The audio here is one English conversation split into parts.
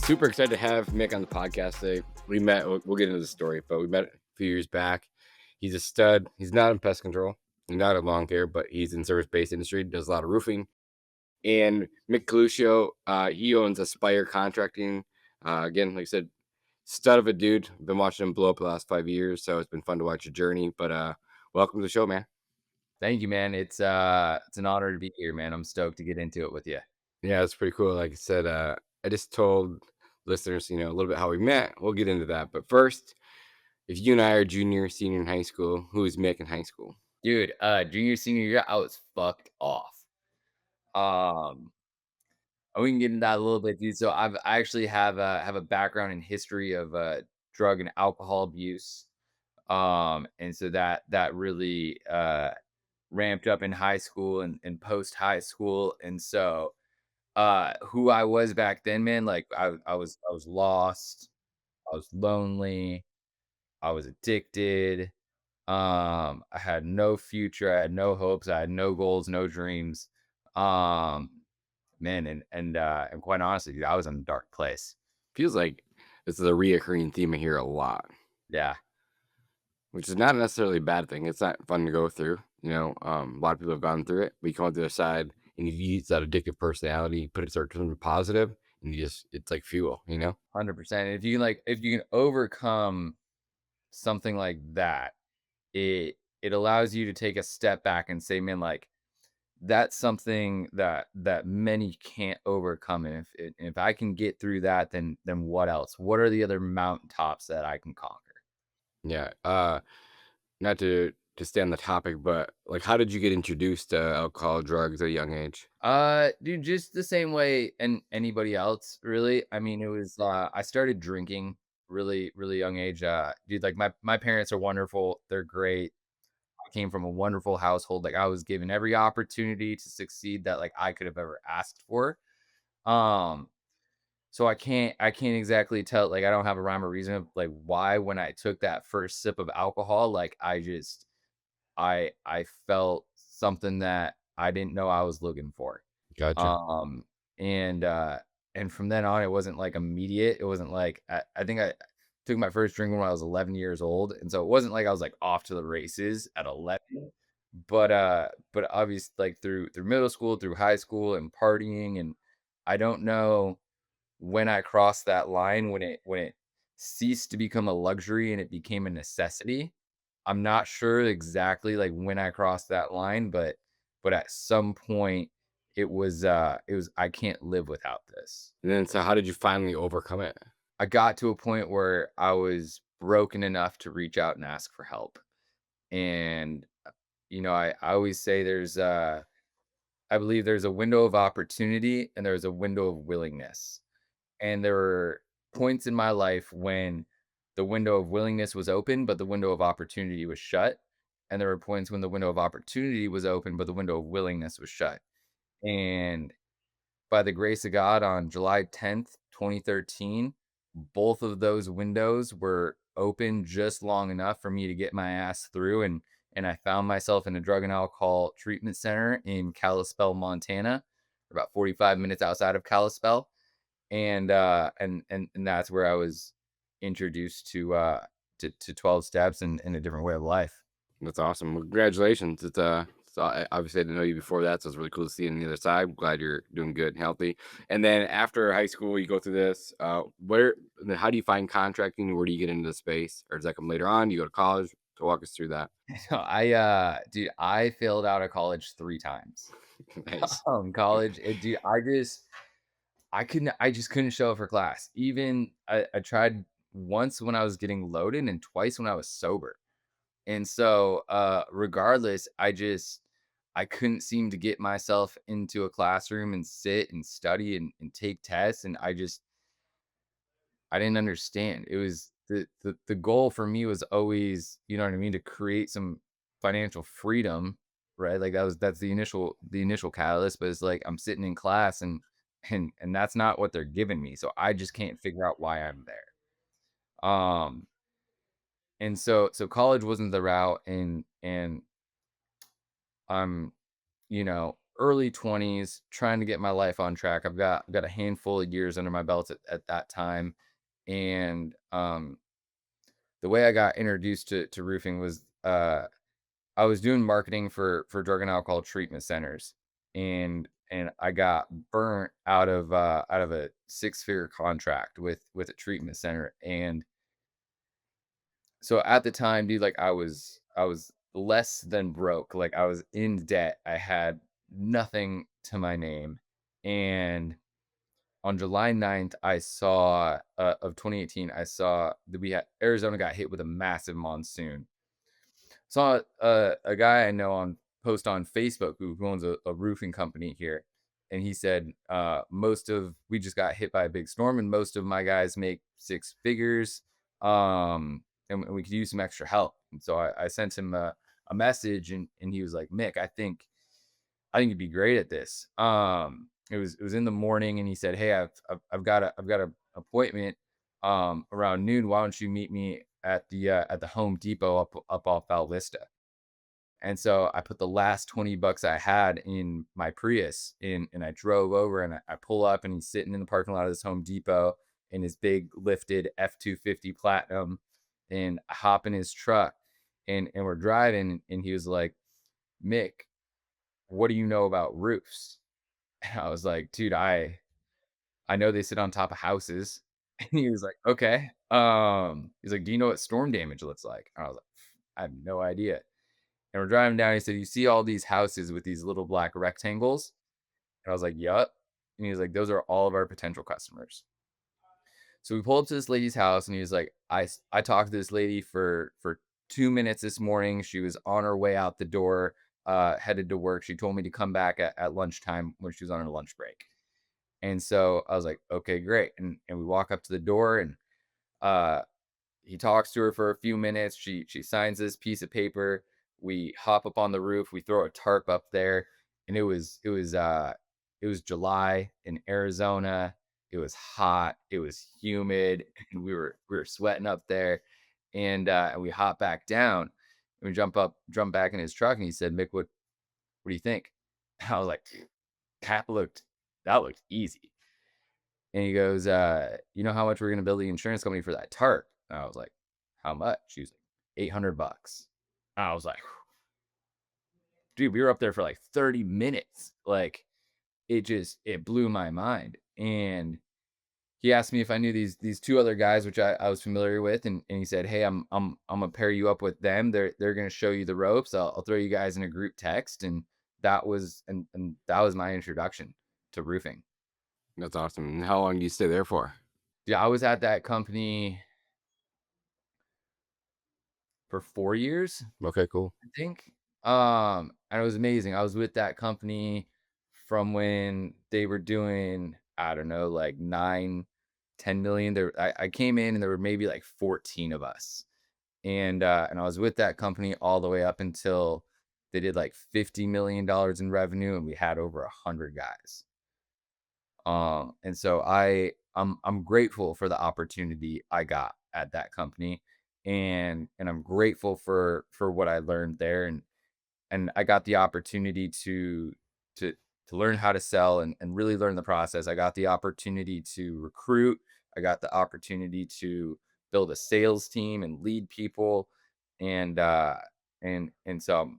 Super excited to have Mick on the podcast today. We met, we'll get into the story, but we met a few years back. He's a stud. He's not in pest control, not in lawn care, but he's in service-based industry, does a lot of roofing. And Mick Coluccio, he owns Aspire Contracting. Again, like I said, stud of a dude. Been watching him blow up the last 5 years, so it's been fun to watch your journey. But welcome to the show, man. Thank you, man. It's an honor to be here, man. I'm stoked to get into it with you. Yeah, it's pretty cool. Like I said, I just told listeners, a little bit how we met. We'll get into that. But first, if you and I are junior, senior in high school, who is Mick in high school? Dude, junior, senior year, I was fucked off. Um, we can get into that a little bit, dude. So I actually have a background in history of drug and alcohol abuse. And so that really ramped up in high school and post high school. And so who I was back then, man, like I was lost, I was lonely, I was addicted. I had no future, I had no hopes, I had no goals, no dreams. Um, Man, and quite honestly, dude, I was in a dark place. Feels like this is a reoccurring theme I hear a lot, Yeah, which is not necessarily a bad thing. It's not fun to go through. A lot of people have gone through it, but you come out the other side and you use that addictive personality, put it sort of something positive, and it's like fuel. 100%. If you can overcome something like that, it allows you to take a step back and say, man, like that's something that many can't overcome. And if I can get through that, then what else? What are the other mountaintops that I can conquer? Yeah. Not to stay on the topic, but like, how did you get introduced to alcohol, drugs at a young age? Dude, just the same way and anybody else, really. I mean, it was I started drinking really, really young age. Dude, like my parents are wonderful. They're great. I came from a wonderful household. Like I was given every opportunity to succeed that like I could have ever asked for. Um, so I can't exactly tell, like I don't have a rhyme or reason of like why when I took that first sip of alcohol, like I felt something that I didn't know I was looking for. Gotcha. Um, and from then on, it wasn't like immediate. It wasn't like I think I took my first drink when I was 11 years old, and so it wasn't like I was like off to the races at 11. But obviously, like through middle school, through high school, and partying, and I don't know when I crossed that line when it ceased to become a luxury and it became a necessity. I'm not sure exactly like when I crossed that line, but at some point it was I can't live without this. And then, so how did you finally overcome it? I got to a point where I was broken enough to reach out and ask for help. And I always say I believe there's a window of opportunity and there's a window of willingness. And there were points in my life when the window of willingness was open, but the window of opportunity was shut. And there were points when the window of opportunity was open, but the window of willingness was shut. And by the grace of God, on July 10th, 2013, both of those windows were open just long enough for me to get my ass through. And I found myself in a drug and alcohol treatment center in Kalispell, Montana, about 45 minutes outside of Kalispell, and that's where I was introduced to 12 steps and a different way of life. That's awesome. Well, congratulations. Obviously I didn't know you before that, so it's really cool to see you on the other side. I'm glad you're doing good and healthy. And then after high school, you go through this. Then how do you find contracting? Where do you get into the space, or does that come later on? Do you go to college? So walk us through that. So dude, I failed out of college 3 times. Nice. College, dude, I just couldn't show up for class. Even I tried once when I was getting loaded and twice when I was sober. And so regardless, I couldn't seem to get myself into a classroom and sit and study and take tests. And I didn't understand. It was the goal for me was always, you know what I mean, to create some financial freedom, right? Like that's the initial catalyst, but it's like I'm sitting in class and that's not what they're giving me. So I just can't figure out why I'm there. Um and so college wasn't the route, and I'm, early 20s, trying to get my life on track. I've got a handful of years under my belt at that time. And the way I got introduced to roofing was I was doing marketing for drug and alcohol treatment centers, and I got burnt out of a six-figure contract with a treatment center. And so at the time, dude, like I was less than broke. Like I was in debt. I had nothing to my name. And on July 9th, I saw of 2018, I saw that we had Arizona got hit with a massive monsoon. Saw a guy I know on post on Facebook who owns a roofing company here, and he said most of we just got hit by a big storm, and most of my guys make six figures, and we could use some extra help. And so I sent him a message, and he was like, Mick, I think you'd be great at this. It was in the morning, and he said, hey, I've got a appointment around noon. Why don't you meet me at the Home Depot up off Val Vista? And so I put the last 20 bucks I had in my Prius in, and I drove over, and I pull up, and he's sitting in the parking lot of this Home Depot in his big lifted F-250 Platinum, and I hop in his truck, and we're driving, and he was like, Mick, what do you know about roofs? And I was like, dude, I know they sit on top of houses. And he was like, okay. He's like, do you know what storm damage looks like? And I was like, I have no idea. And we're driving down. He said, you see all these houses with these little black rectangles? And I was like, yup. And he was like, those are all of our potential customers. So we pulled up to this lady's house, and he was like, I talked to this lady for 2 minutes this morning. She was on her way out the door, headed to work. She told me to come back at lunchtime when she was on her lunch break. And so I was like, okay, great. And we walk up to the door, and uh he talks to her for a few minutes. She signs this piece of paper. We hop up on the roof. We throw a tarp up there, and it was July in Arizona. It was hot. It was humid, and we were sweating up there. And we hop back down, and we jump back in his truck, and he said, Mick, what do you think? I was like, that looked that looked easy. And he goes, you know how much we're gonna bill the insurance company for that tarp? And I was like, how much? She was like, 800 bucks. I was like, dude, we were up there for like 30 minutes. Like it blew my mind. And he asked me if I knew these two other guys, which I was familiar with, and he said, hey, I'm gonna pair you up with them. They're gonna show you the ropes. I'll throw you guys in a group text. And that was my introduction to roofing. That's awesome. And how long do you stay there for? Yeah, I was at that company for 4 years, Okay, cool. I think. And it was amazing. I was with that company from when they were doing, I don't know, like 9, 10 million. I came in, and there were maybe like 14 of us. And I was with that company all the way up until they did like $50 million in revenue, and we had over 100 guys. And so I'm grateful for the opportunity I got at that company, and I'm grateful for what I learned there. And I got the opportunity to to learn how to sell, and really learn the process. I got the opportunity to recruit. I got the opportunity to build a sales team and lead people. And so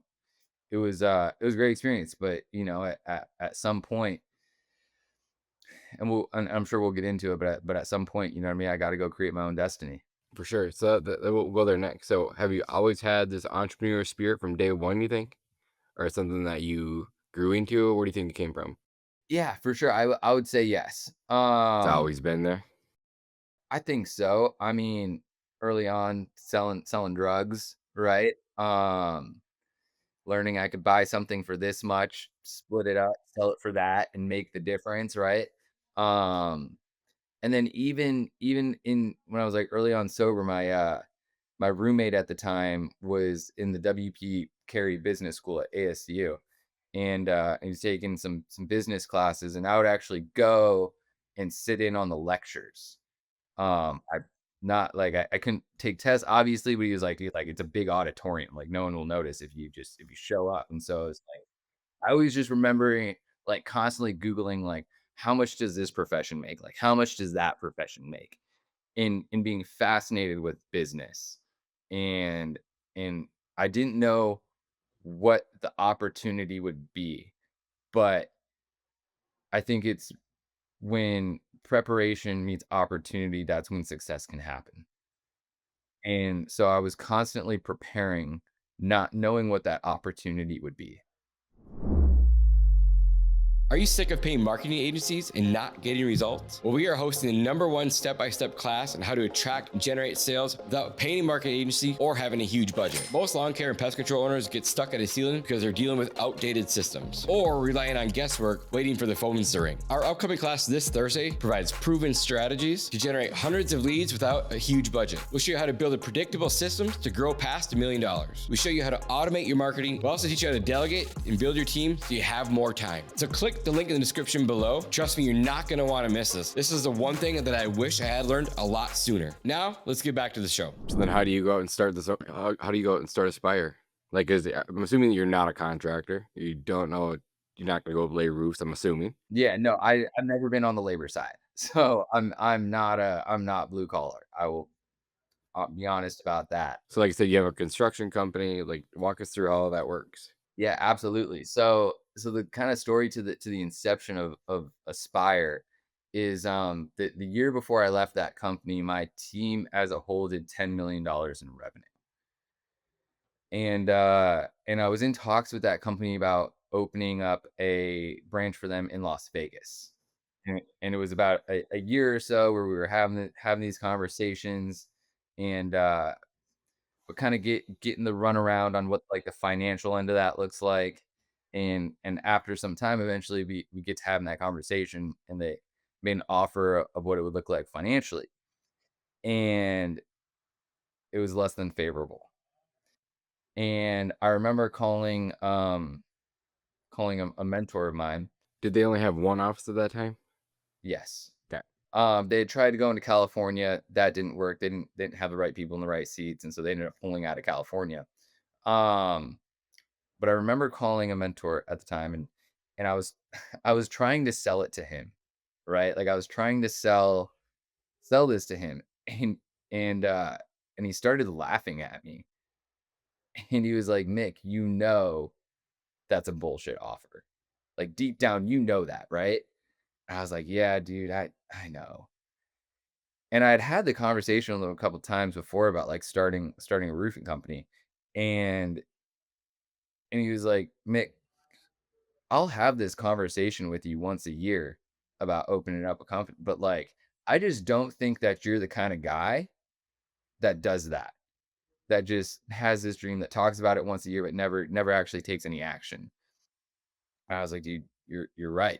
it was a great experience. But at some point, and I'm sure we'll get into it, but at some point, you know what I mean, I got to go create my own destiny. For sure. So we'll go there next. So have you always had this entrepreneur spirit from day one, you think? Or something that you grew into? Or where do you think it came from? Yeah, for sure. I would say yes. It's always been there. I think so. I mean, early on, selling drugs, right? Learning I could buy something for this much, split it up, sell it for that, and make the difference, right? Um, and then even in when I was like early on sober, my roommate at the time was in the WP Carey Business School at ASU, and he was taking some business classes, and I would actually go and sit in on the lectures. I not like I couldn't take tests obviously, but he was like, it's a big auditorium, like no one will notice if you show up. And so it's like I always just remembering, like, constantly Googling, like, how much does this profession make? Like, how much does that profession make? In being fascinated with business. And and I didn't know what the opportunity would be, but I think it's when preparation meets opportunity, that's when success can happen. And so I was constantly preparing, not knowing what that opportunity would be. Are you sick of paying marketing agencies and not getting results? Well, we are hosting the #1 step-by-step class on how to attract and generate sales without paying a marketing agency or having a huge budget. Most lawn care and pest control owners get stuck at a ceiling because they're dealing with outdated systems or relying on guesswork waiting for the phones to ring. Our upcoming class this Thursday provides proven strategies to generate hundreds of leads without a huge budget. We'll show you how to build a predictable system to grow past $1 million. We show you how to automate your marketing. We'll also teach you how to delegate and build your team so you have more time. So click the link in the description below. Trust me, you're not going to want to miss this. This is the one thing that I wish I had learned a lot sooner. Now, let's get back to the show. So then how do you go out and start this? How do you go out and start Aspire? Like, I'm assuming you're not a contractor. You don't know, you're not going to go lay roofs, I'm assuming. Yeah, no, I've never been on the labor side. So I'm not blue collar. I'll be honest about that. So like I said, you have a construction company, like walk us through all of that works. Yeah, absolutely. So the kind of story to the inception of Aspire is the year before I left that company, my team as a whole did $10 million in revenue. And I was in talks with that company about opening up a branch for them in Las Vegas. And it was about a year or so where we were having these conversations, and but kind of getting the runaround on what like the financial end of that looks like. And after some time, eventually we get to having that conversation, and they made an offer of what it would look like financially. And it was less than favorable. And I remember calling a mentor of mine. Did they only have one office at that time? Yes. Okay. They had tried to go into California. That didn't work. They didn't have the right people in the right seats, and so they ended up pulling out of California. Um, but I remember calling a mentor at the time, and I was I was trying to sell it to him, right? Like I was trying to sell this to him, and uh and he started laughing at me, and he was like, "Mick, you know that's a bullshit offer. Like deep down, you know that, right?" And I was like, "Yeah, dude, I know." And I'd had the conversation with him a couple times before about like starting a roofing company, and he was like, "Mick, I'll have this conversation with you once a year about opening up a company, but like, I just don't think that you're the kind of guy that does that. That just has this dream that talks about it once a year, but never actually takes any action." And I was like, "Dude, you're right."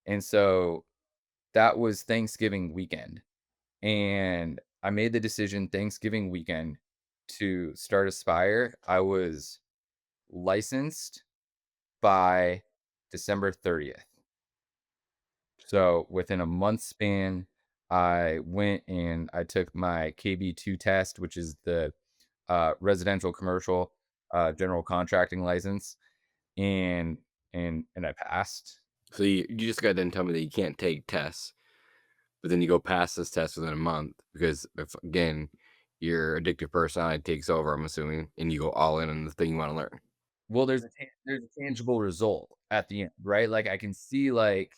And so that was Thanksgiving weekend, and I made the decision Thanksgiving weekend to start Aspire. I was licensed by December 30th. So within a month span, I went and I took my KB2 test, which is the residential commercial general contracting license, and and I passed. So you just got done telling me that you can't take tests, but then you go past this test within a month because if again your addictive personality takes over, I'm assuming, and you go all in on the thing you want to learn. Well, there's a tangible result at the end, right? Like I can see, like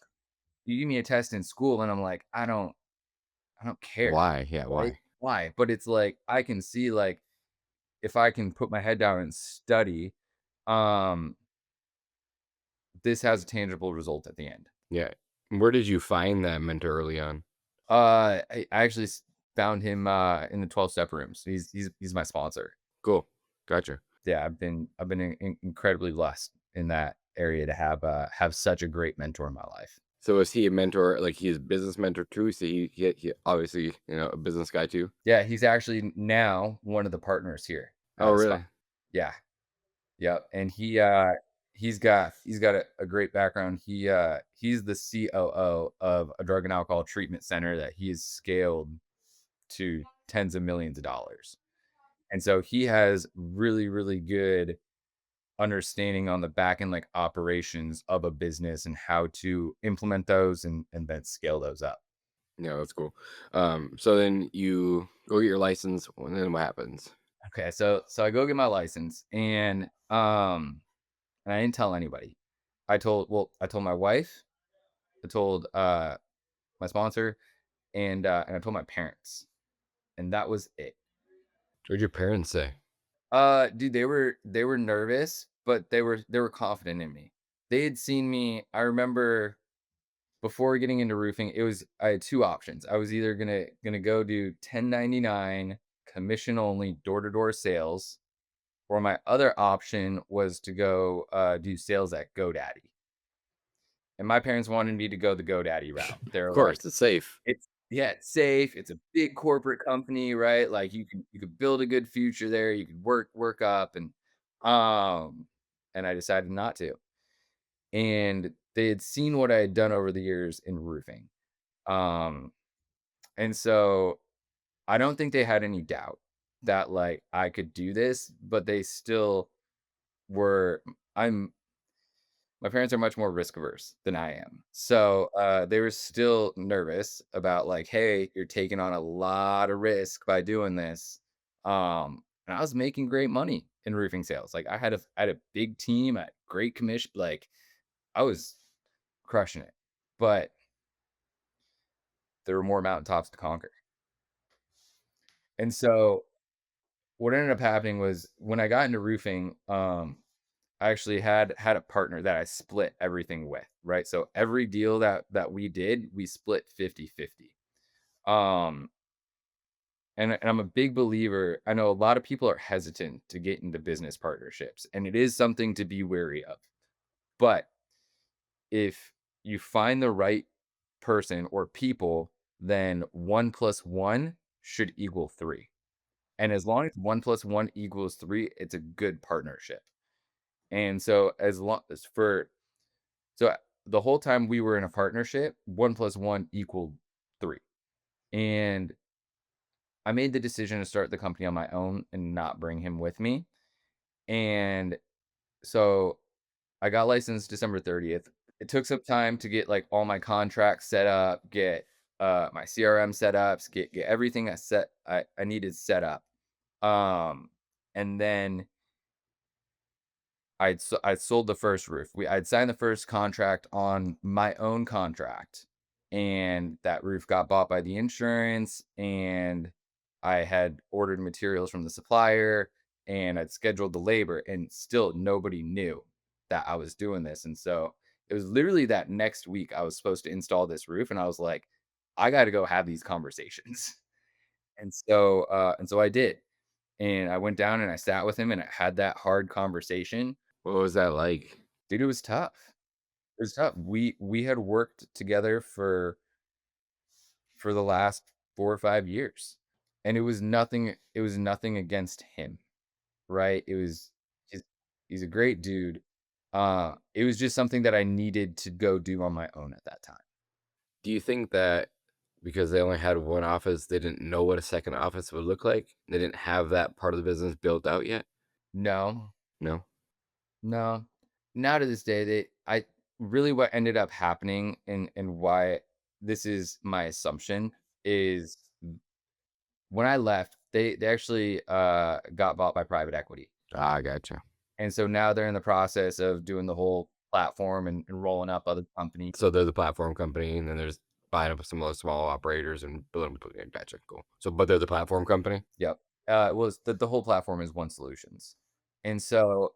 you give me a test in school, and I'm like, I don't care, Why? Yeah, right? why? Why? But it's like I can see, like, if I can put my head down and study, um, this has a tangible result at the end. Yeah. Where did you find that mentor early on? I actually found him in the 12 step rooms. He's my sponsor. Cool. Gotcha. Yeah, I've been incredibly blessed in that area to have such a great mentor in my life. So is he a mentor? Like he's a business mentor too? So he obviously a business guy too. Yeah, he's actually now one of the partners here Oh, at Aspire. really? Yeah. Yep, and he's got a great background. He's the COO of a drug and alcohol treatment center that he has scaled to tens of millions of dollars. And so he has really, really good understanding on the back end, like operations of a business and how to implement those and then scale those up. Yeah, that's cool. So then you go get your license, and then what happens? Okay, so I go get my license and I didn't tell anybody. I told my wife, I told my sponsor, and I told my parents. And that was it. What'd your parents say? Dude, they were nervous, but they were confident in me. They had seen me. I remember before getting into roofing, I had two options. I was either gonna go do 1099 commission only door to door sales, or my other option was to go do sales at GoDaddy. And my parents wanted me to go the GoDaddy route. Of They're like, course, it's safe. it's yeah, it's safe. It's a big corporate company, right? Like you could build a good future there. You could work up um and I decided not to. And they had seen what I had done over the years in roofing. Um and so I don't think they had any doubt that like I could do this, but they still were I'm my parents are much more risk averse than I am. So, they were still nervous about like, "Hey, you're taking on a lot of risk by doing this." And I was making great money in roofing sales. Like I had a big team, I had great commission, like I was crushing it. But there were more mountaintops to conquer. And so what ended up happening was when I got into roofing, I actually had a partner that I split everything with, right? So every deal that we did, we split 50-50. Um, and I'm a big believer. I know a lot of people are hesitant to get into business partnerships, and it is something to be wary of. But if you find the right person or people, then 1 plus 1 should equal 3. And as long as 1 plus 1 equals 3, it's a good partnership. And so as long as for So the whole time we were in a partnership, 1 plus 1 equaled 3. And I made the decision to start the company on my own and not bring him with me. And so I got licensed December 30th. It took some time to get like all my contracts set up, get my CRM setups, get everything I needed set up. And then I'd sold the first roof. I'd signed the first contract on my own contract, and that roof got bought by the insurance, and I had ordered materials from the supplier, and I'd scheduled the labor, and still nobody knew that I was doing this. And so it was literally that next week I was supposed to install this roof, and I was like, I got to go have these conversations. And so I did. And I went down and I sat with him and I had that hard conversation. What was that like? Dude, it was tough. It was tough. We had worked together for the last 4 or 5 years, and it was nothing against him, right? He's he's a great dude. It was just something that I needed to go do on my own at that time. Do you think that because they only had one office, they didn't know what a second office would look like? They didn't have that part of the business built out yet? No, No? no. Now to this day, they I really what ended up happening and why this is my assumption is when I left, they actually got bought by private equity. Ah, I gotcha. And so now they're in the process of doing the whole platform and rolling up other companies. So they're the platform company, and then there's buying up some other small operators and building. Yeah, gotcha. Cool. So, but they're the platform company? Yep. Well, the whole platform is One Solutions. And so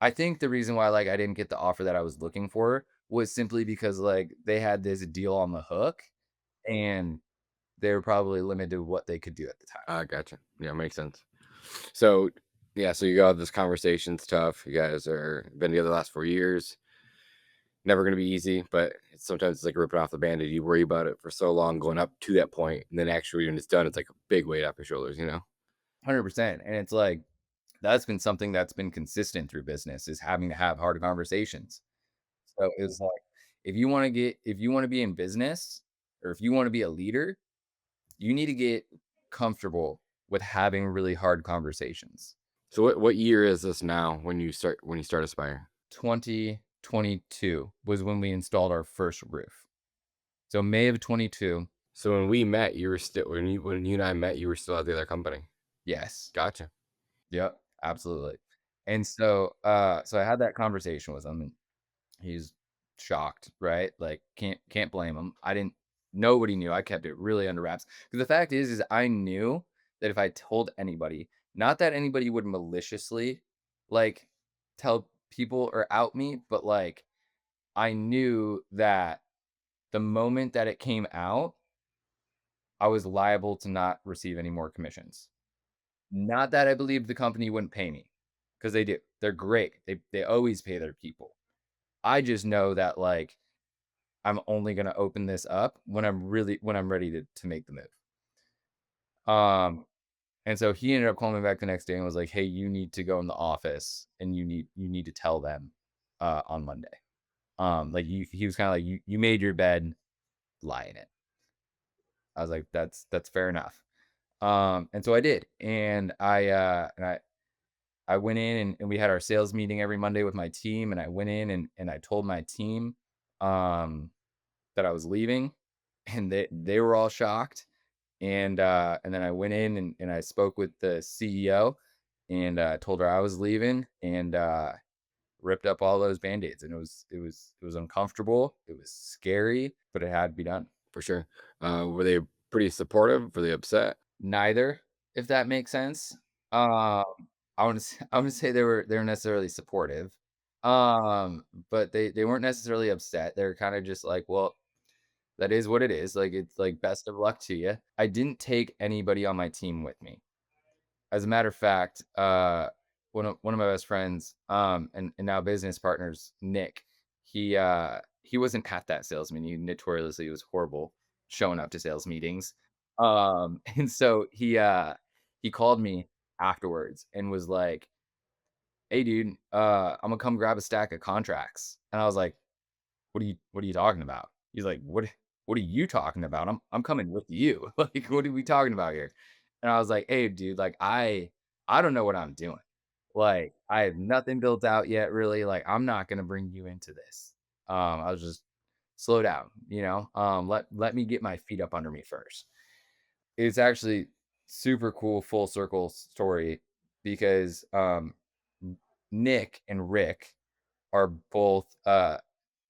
I think the reason why like I didn't get the offer that I was looking for was simply because like they had this deal on the hook and they were probably limited to what they could do at the time. Ah, gotcha. Yeah, makes sense. So, yeah, so you got this conversation's tough. You guys are been together the last 4 years. Never going to be easy, but sometimes it's like ripping off the band-aid. You worry about it for so long going up to that point, and then actually when it's done, it's like a big weight off your shoulders, you know? 100%. And it's like that's been something that's been consistent through business is having to have hard conversations. So it's like if you want to be in business or if you want to be a leader, you need to get comfortable with having really hard conversations. So what year is this now when you start Aspire? 2022 was when we installed our first roof. So May of 22. So when we met, you were still when you and I met, you were still at the other company. Yes. Gotcha. Yep, absolutely. And so so I had that conversation with him and he's shocked, right? Like can't blame him. I didn't Nobody knew. I kept it really under wraps. Because the fact is I knew that if I told anybody, not that anybody would maliciously like tell people or out me, but like I knew that the moment that it came out, I was liable to not receive any more commissions. Not that I believed the company wouldn't pay me, because they do. They're great. They always pay their people. I just know that like I'm only gonna open this up when I'm ready to make the move. Um, and so he ended up calling me back the next day and was like, "Hey, you need to go in the office and you need to tell them on Monday." Like he was kind of like, "You made your bed, lie in it." I was like, "That's fair enough." And so I did, and I went in and we had our sales meeting every Monday with my team, and I went in and I told my team um, that I was leaving, and they were all shocked. And then I went in and I spoke with the CEO and told her I was leaving and ripped up all those band-aids. And it was uncomfortable. It was scary, but it had to be done. For sure. Were they pretty supportive? Were they upset? Neither, if that makes sense. I want to say they were necessarily supportive, but they weren't necessarily upset. They're kind of just like, well, that is what it is. Like it's like best of luck to you. I didn't take anybody on my team with me. As a matter of fact, one of my best friends, and now business partners, Nick, he wasn't at that sales meeting. He notoriously was horrible showing up to sales meetings. And so he called me afterwards and was like, "Hey dude, I'm gonna come grab a stack of contracts." And I was like, what are you talking about?" He's like, what are you talking about? I'm coming with you. Like, what are we talking about here? And I was like, "Hey, dude, like I don't know what I'm doing. Like, I have nothing built out yet, really. Like, I'm not gonna bring you into this." I was just slow down, you know. Let me get my feet up under me first. It's actually super cool full circle story because Nick and Rick are both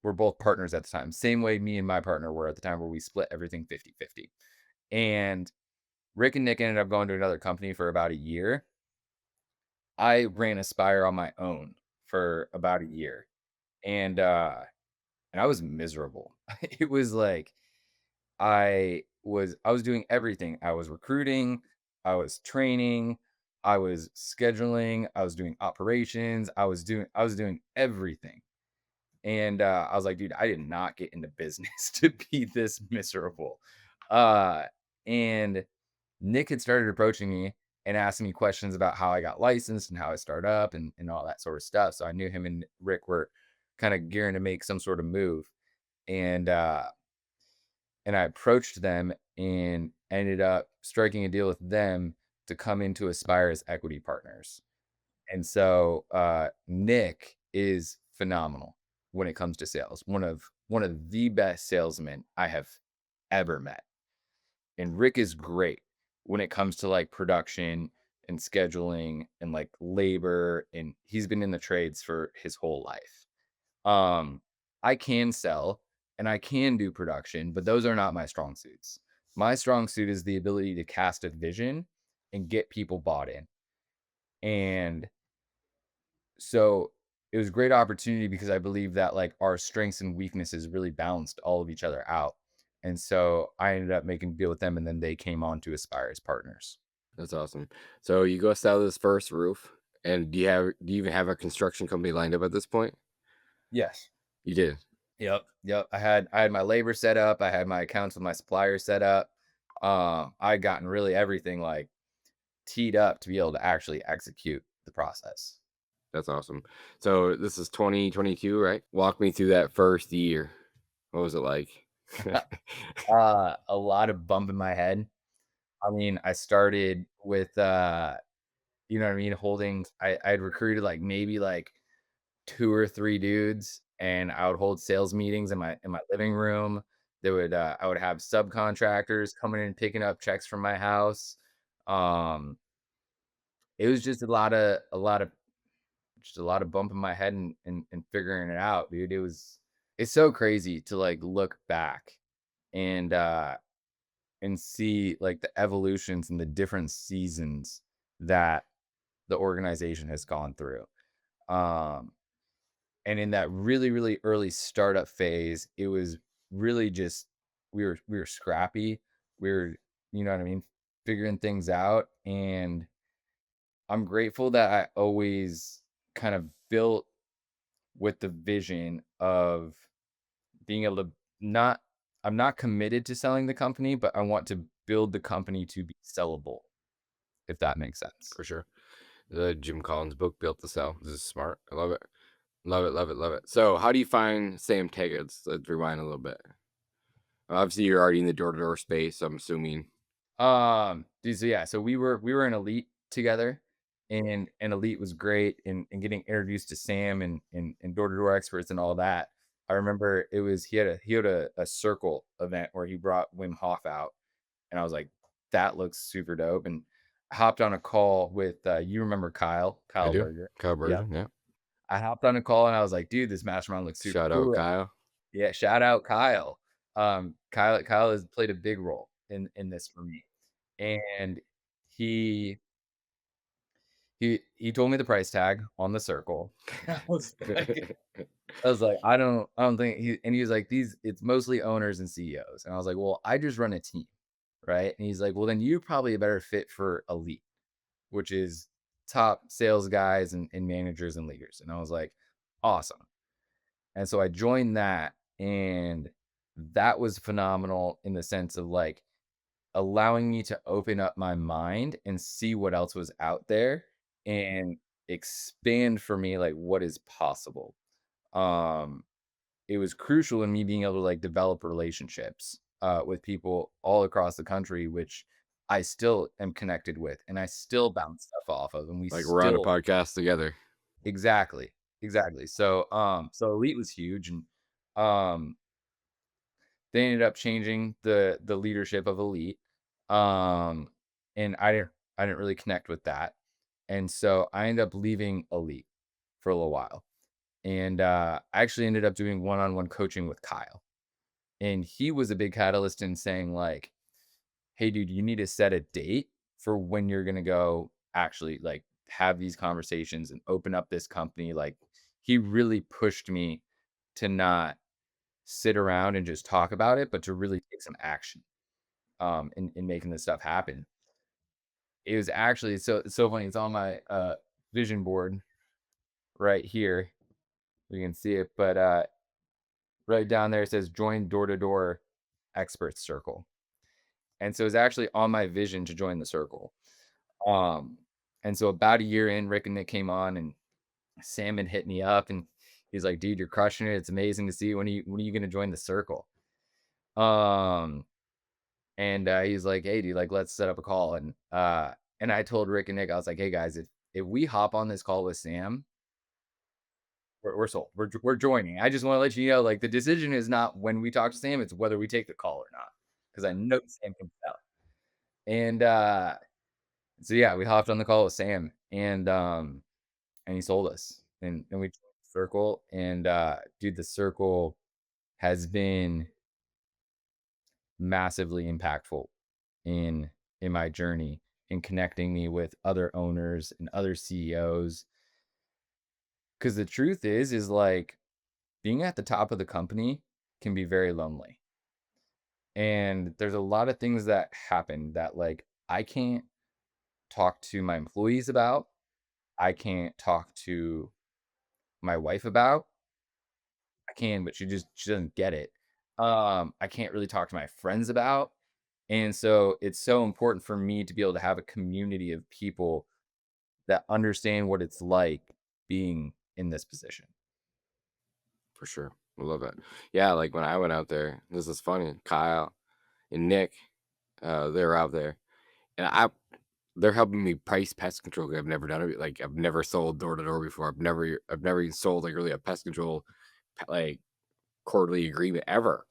were both partners at the time. Same way me and my partner were at the time where we split everything 50-50. And Rick and Nick ended up going to another company for about a year. I ran Aspire on my own for about a year. And I was miserable. It was like I was doing everything. I was recruiting, I was training, I was scheduling, I was doing operations, I was doing everything. And I was like, dude, I did not get into business to be this miserable. And Nick had started approaching me and asking me questions about how I got licensed and how I start up and all that sort of stuff. So I knew him and Rick were kind of gearing to make some sort of move. And and I approached them and ended up striking a deal with them to come into Aspire as equity partners. And so Nick is phenomenal when it comes to sales. One of the best salesmen I have ever met. And Rick is great when it comes to like production and scheduling and like labor, and he's been in the trades for his whole life. Um I can sell and I can do production, but those are not my strong suits. My strong suit is the ability to cast a vision and get people bought in. And so it was a great opportunity because I believe that like our strengths and weaknesses really balanced all of each other out. And so I ended up making a deal with them and then they came on to Aspire as partners. That's awesome. So you go sell this first roof, and do you even have a construction company lined up at this point? Yes. You did. Yep. Yep. I had my labor set up. I had my accounts with my suppliers set up. I'd gotten really everything like teed up to be able to actually execute the process. That's awesome. So this is 2022, right? Walk me through that first year. What was it like? A lot of bump in my head. I mean, I started with you know what I mean, holding I'd recruited like maybe like 2 or 3 dudes, and I would hold sales meetings in my living room. I would have subcontractors coming in and picking up checks from my house. Um, it was just a lot of bumping my head and figuring it out, dude. It's so crazy to like look back and and see like the evolutions and the different seasons that the organization has gone through. Um, and in that really, really early startup phase, it was really just we were scrappy. We were, you know what I mean, figuring things out. And I'm grateful that I always kind of built with the vision of being able to not I'm not committed to selling the company, but I want to build the company to be sellable, if that makes sense. For sure. The Jim Collins book, Built to Sell. This is smart. I love it. Love it, love it, love it. So, how do you find Sam tickets? Let's rewind a little bit. Obviously, you're already in the door to door space. I'm assuming. Dude, so yeah, so we were in Elite together, and Elite was great and getting introduced to Sam and door to door experts and all that. I remember it was he had a circle event where he brought Wim Hof out, and I was like, that looks super dope. And I hopped on a call with you remember I Kyle do. Berger. Kyle Yep. Berger. Yeah. I hopped on a call and I was like, dude, this mastermind looks super Shout out cool. Kyle. Yeah, shout out Kyle. Kyle has played a big role in this for me. And he he told me the price tag on the circle. I was like I don't think he was like, these it's mostly owners and CEOs. And I was like, well, I just run a team, right? And he's like, well, then you probably a better fit for Elite, which is top sales guys and managers and leaders. And I was like, awesome. And so I joined that, and that was phenomenal in the sense of like allowing me to open up my mind and see what else was out there and expand for me like what is possible. Um it was crucial in me being able to like develop relationships with people all across the country, which I still am connected with and I still bounce stuff off of, and we Like we're on a still podcast together. exactly exactly. So so Elite was huge, and um they ended up changing the leadership of Elite. Um, and I didn't really connect with that. And so I ended up leaving Elite for a little while. And I actually ended up doing one-on-one coaching with Kyle. And he was a big catalyst in saying, like, hey, dude, you need to set a date for when you're gonna go actually like have these conversations and open up this company. Like he really pushed me to not sit around and just talk about it, but to really take some action in making this stuff happen. It was actually it's so funny. It's on my vision board right here. You can see it, but right down there it says join door to door experts circle. And so it's actually on my vision to join the circle. Um and so about a year in, Rick and Nick came on, and Sam had hit me up, and he's like, dude, you're crushing it. It's amazing to see. When are you gonna join the circle? Um And, he's like, "Hey, dude, like, let's set up a call." And I told Rick and Nick, I was like, "Hey, guys, if we hop on this call with Sam, we're sold. We're joining. I just wanna let you know, like, the decision is not when we talk to Sam, it's whether we take the call or not, because I know Sam can sell." And, so, yeah, we hopped on the call with Sam, and he sold us, and we joined the circle, and, dude, the circle has been massively impactful in my journey, in connecting me with other owners and other CEOs. Because the truth is like being at the top of the company can be very lonely. And there's a lot of things that happen that like I can't talk to my employees about. I can't talk to my wife about. I can, but she doesn't get it. I can't really talk to my friends about. And so it's so important for me to be able to have a community of people that understand what it's like being in this position. For sure. I love that. Yeah, like when I went out there, this is funny. Kyle and Nick, they were out there. And they're helping me price pest control. 'Cause I've never done it. Like I've never sold door to door before. I've never even sold like really a pest control like quarterly agreement ever.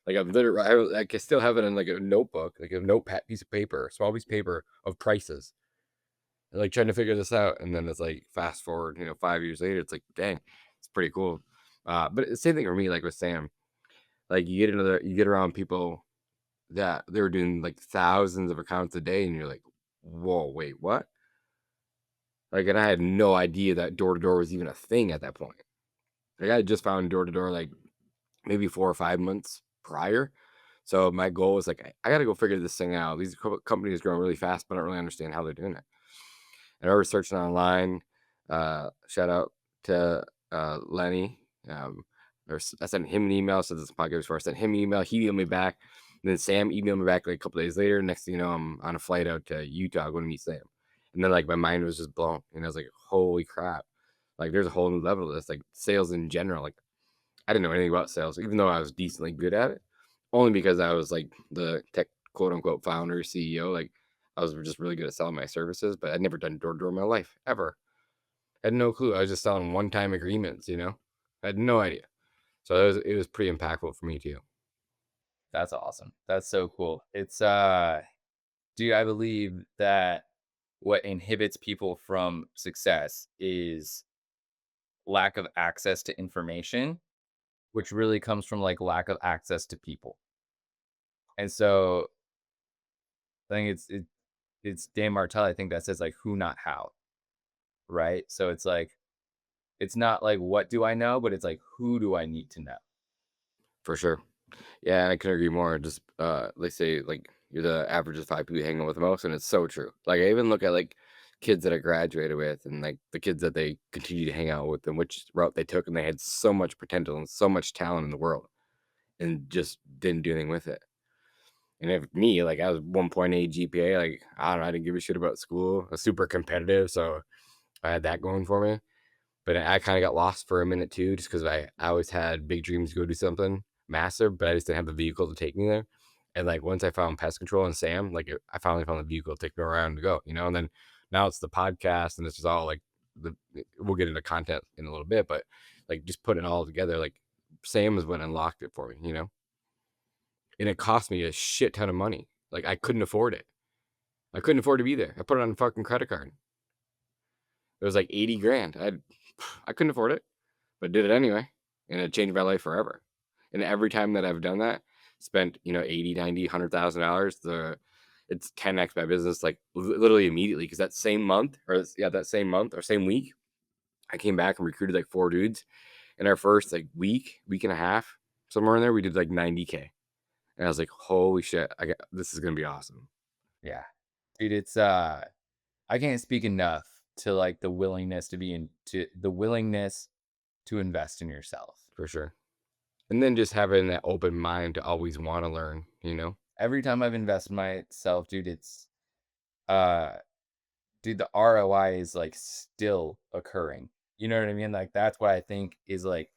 Like I've literally, I still have it in like a notebook, like a notepad piece of paper, small piece of paper of prices. Like trying to figure this out, and then it's like fast forward, 5 years later, it's like, dang, it's pretty cool. But the same thing for me, like with Sam. Like you get around people that they were doing like thousands of accounts a day, and you're like, whoa, wait, what? Like, and I had no idea that door to door was even a thing at that point. Like, I had just found door to door like maybe 4 or 5 months prior. So my goal was like, I got to go figure this thing out. These companies growing really fast, but I don't really understand how they're doing it. And I was searching online. Shout out to Lenny. I sent him an email. So this podcast before I sent him an email. He emailed me back. And then Sam emailed me back like a couple days later. Next thing you know, I'm on a flight out to Utah going to meet Sam. And then like my mind was just blown. And I was like, holy crap. Like there's a whole new level of this. Like sales in general. Like I didn't know anything about sales, even though I was decently good at it. Only because I was like the tech quote unquote founder, CEO. Like I was just really good at selling my services, but I'd never done door to door in my life ever. I had no clue. I was just selling one time agreements. I had no idea. So it was pretty impactful for me too. That's awesome. That's so cool. It's dude, I believe that what inhibits people from success is lack of access to information, which really comes from like lack of access to people. And so I think it's Dan Martell, I think that says like who not how, right? So it's like it's not like what do I know, but it's like who do I need to know? For sure. Yeah, I can agree more. Just they say like you're the average of 5 people you hang out with the most, and it's so true. Like I even look at like kids that I graduated with, and like the kids that they continue to hang out with, and which route they took, and they had so much potential and so much talent in the world, and just didn't do anything with it. And if me, like I was 1.8 GPA, like I don't know, I didn't give a shit about school. I was super competitive, so I had that going for me. But I kinda got lost for a minute too, just because I always had big dreams to go do something massive, but I just didn't have the vehicle to take me there. And, like, once I found pest control and Sam, like, I finally found the vehicle to take me around to go. And then now it's the podcast, and it's just all, like, we'll get into content in a little bit, but, like, just putting it all together, like, Sam is what unlocked it for me? And it cost me a shit ton of money. Like, I couldn't afford it. I couldn't afford to be there. I put it on a fucking credit card. It was like 80 grand. I couldn't afford it, but did it anyway, and it changed my life forever. And every time that I've done that, spent, 80, 90, $100,000, it's 10x my business, like literally immediately. Cause that same month or same week, I came back and recruited like 4 dudes. In our first like week and a half, somewhere in there, we did like 90K. And I was like, holy shit, this is going to be awesome. Yeah. Dude, it's I can't speak enough to like the willingness to invest in yourself. For sure. And then just having that open mind to always want to learn. Every time I've invested myself, dude, it's uh dude, the ROI is like still occurring. You know what I mean? Like that's what I think is like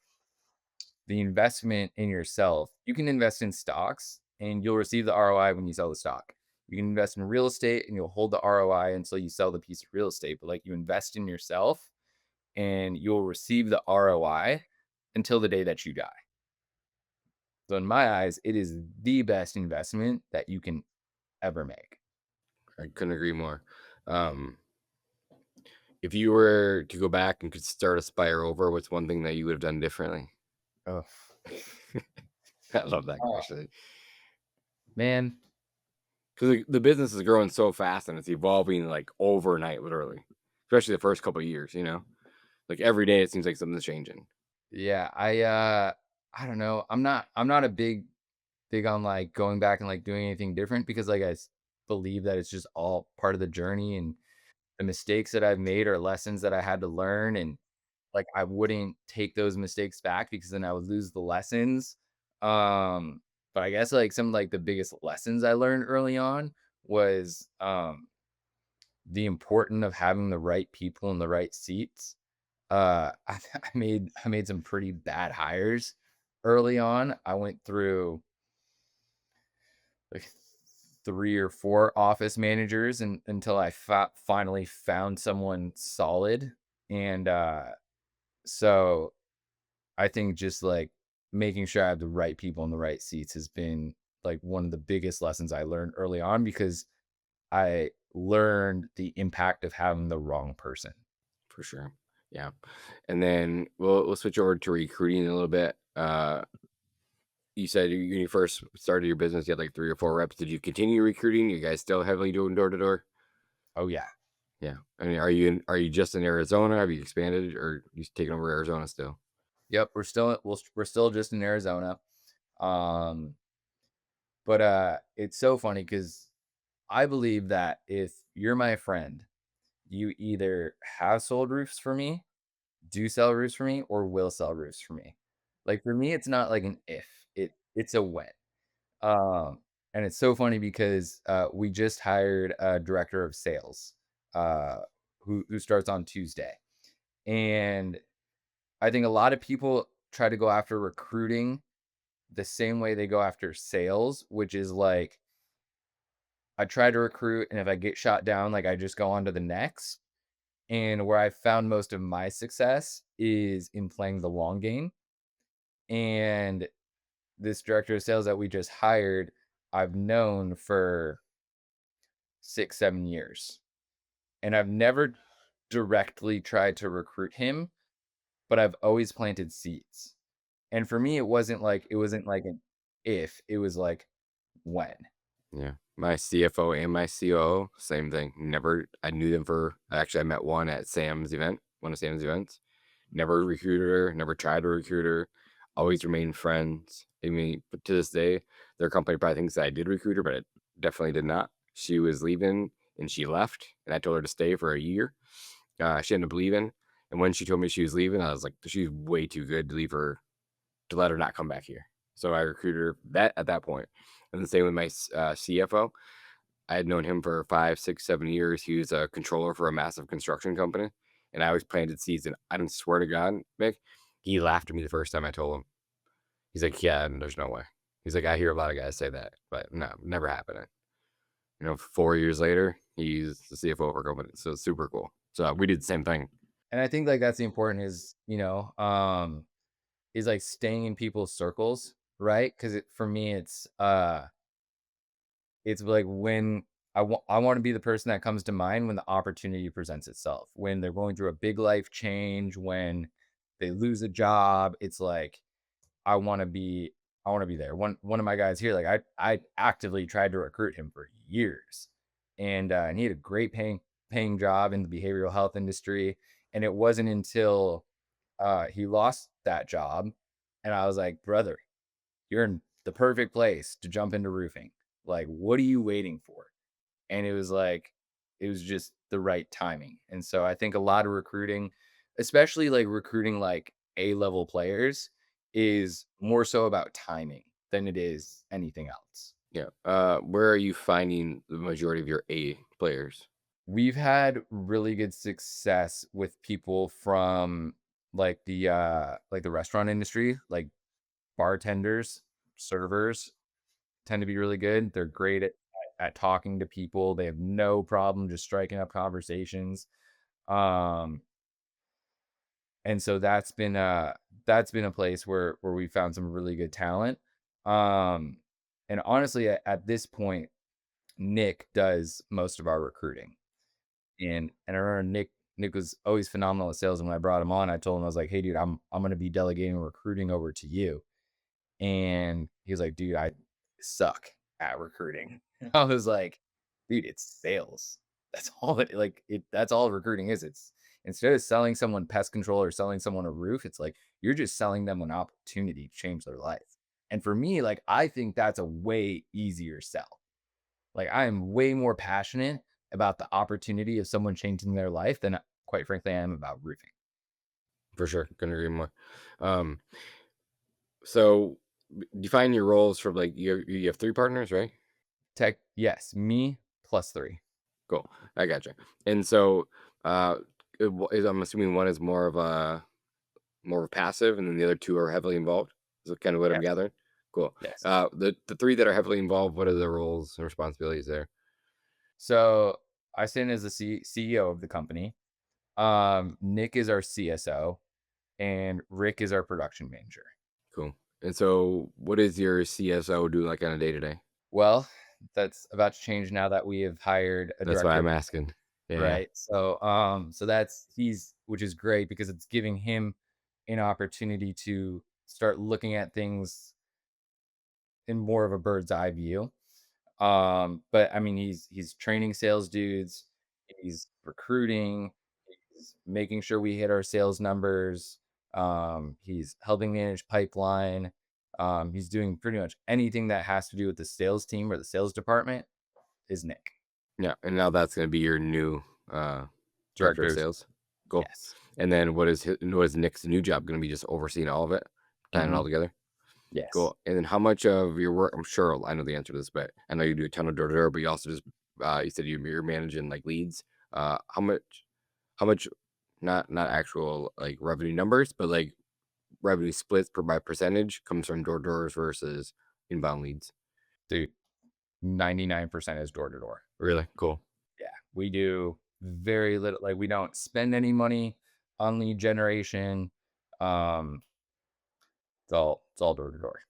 the investment in yourself. You can invest in stocks and you'll receive the ROI when you sell the stock. You can invest in real estate and you'll hold the ROI until you sell the piece of real estate. But like you invest in yourself and you'll receive the ROI until the day that you die. So in my eyes, it is the best investment that you can ever make. I couldn't agree more. Um, if you were to go back and could start Aspire over, what's one thing that you would have done differently? Oh, I love that oh question man. because the business is growing so fast and it's evolving like overnight, literally. Especially the first couple of years. Like every day it seems like something's changing. Yeah, I don't know. I'm not a big on like going back and like doing anything different because like believe that it's just all part of the journey and the mistakes that I've made are lessons that I had to learn and like I wouldn't take those mistakes back because then I would lose the lessons. But I guess like some like the biggest lessons I learned early on was the importance of having the right people in the right seats. I made some pretty bad hires early on. I went through like 3 or 4 office managers until I finally found someone solid. And so I think just like making sure I have the right people in the right seats has been like one of the biggest lessons I learned early on, because I learned the impact of having the wrong person. For sure. Yeah. And then we'll switch over to recruiting a little bit. You said when you first started your business, you had like 3 or 4 reps. Did you continue recruiting? You guys still heavily doing door to door? Oh yeah. Yeah. I mean, are you just in Arizona? Have you expanded, or you taking over Arizona still? Yep, we're still just in Arizona. Um but it's so funny cuz I believe that if you're my friend, you either have sold roofs for me, do sell roofs for me, or will sell roofs for me. Like for me, it's not like an if, it's a when. And it's so funny because we just hired a director of sales uh, who starts on Tuesday, and I think a lot of people try to go after recruiting the same way they go after sales, which is like I try to recruit, and if I get shot down, like I just go on to the next. And where I found most of my success is in playing the long game. And this director of sales that we just hired, I've known for 6, 7 years. And I've never directly tried to recruit him, but I've always planted seeds. And for me, it wasn't like an if, it was like when. Yeah. My CFO and my COO, same thing. I knew them actually, I met one at Sam's event, one of Sam's events. Never recruited her, never tried to recruit her, always remained friends. I mean, but to this day, their company probably thinks that I did recruit her, but I definitely did not. She was leaving and she left, and I told her to stay for a year. She ended up leaving. And when she told me she was leaving, I was like, she's way too good to leave her, to let her not come back here. So I recruited her at that point. And the same with my CFO. I had known him for 5, 6, 7 years. He was a controller for a massive construction company, and I always planted seeds. And I didn't swear to God, Mick, he laughed at me the first time I told him. He's like, "Yeah, there's no way." He's like, "I hear a lot of guys say that, but no, never happening." 4 years later, he's the CFO of our company. So it's super cool. So we did the same thing. And I think like that's the important is like staying in people's circles, right? Because for me, it's like when I want to be the person that comes to mind when the opportunity presents itself. When they're going through a big life change, when they lose a job, it's like I want to be I want to be there. One of my guys here, like I actively tried to recruit him for years, and he had a great paying job in the behavioral health industry, and it wasn't until he lost that job, and I was like, brother, you're in the perfect place to jump into roofing. Like, what are you waiting for? And it was just the right timing. And so I think a lot of recruiting, especially like recruiting like A-level players, is more so about timing than it is anything else. Yeah. Where are you finding the majority of your A players? We've had really good success with people from like the restaurant industry, like bartenders, servers tend to be really good. They're great at talking to people. They have no problem just striking up conversations. Um, and so that's been a place where we found some really good talent. Um, and honestly, at this point, Nick does most of our recruiting. And I remember Nick was always phenomenal at sales. And when I brought him on, I told him, I was like, hey dude, I'm gonna be delegating recruiting over to you. And he was like, dude, I suck at recruiting. I was like, dude, it's sales. That's all recruiting is. It's instead of selling someone pest control or selling someone a roof, it's like you're just selling them an opportunity to change their life. And for me, like I think that's a way easier sell. Like I am way more passionate about the opportunity of someone changing their life than quite frankly I am about roofing. For sure. Couldn't agree more. Um, so define your roles for like you have 3 partners, right? Tech, yes, me plus three. Cool. I gotcha. And so uh I'm assuming one is more of a passive, and then the other 2 are heavily involved. Is that kind of what I'm Yes. gathering? Cool. Yes. The three that are heavily involved, what are the roles and responsibilities there? So I sit in as the CEO of the company. Nick is our CSO, and Rick is our production manager. Cool. And so, what does your CSO do like on a day to day? Well, that's about to change now that we have hired a That's why director I'm of, asking. Yeah. right? So that's he's which is great because it's giving him an opportunity to start looking at things in more of a bird's eye view. But I mean, he's training sales dudes, he's recruiting, he's making sure we hit our sales numbers. He's helping manage pipeline. He's doing pretty much anything that has to do with the sales team or the sales department is Nick, Yeah. And now that's going to be your new director of directors. sales. Cool. Yes. And then what is Nick's new job going to be? Just overseeing all of it, tying it Hmm. all together? Yes. Cool. And then how much of your work, I'm sure I know the answer to this, but I know you do a ton of door to door, but you also just, you said you're managing like leads. How much, not actual like revenue numbers, but like revenue splits per by percentage comes from door to doors versus inbound leads? Dude, 99% is door to door. Really? Cool. Yeah. We do very little, like we don't spend any money on lead generation. Um, it's all door to door.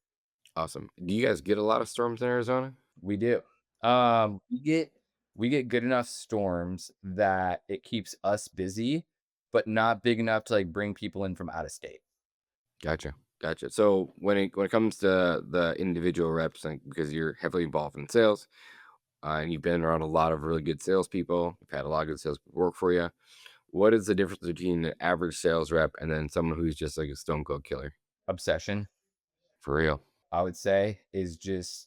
Awesome. Do you guys get a lot of storms in Arizona? We do. We get good enough storms that it keeps us busy, but not big enough to like bring people in from out of state. Gotcha. Gotcha. So when it comes to the individual reps, like, because you're heavily involved in sales, and you've been around a lot of really good salespeople, you've had a lot of good salespeople work for you. What is the difference between an average sales rep and then someone who's just like a stone cold killer? Obsession, For real. I would say, is just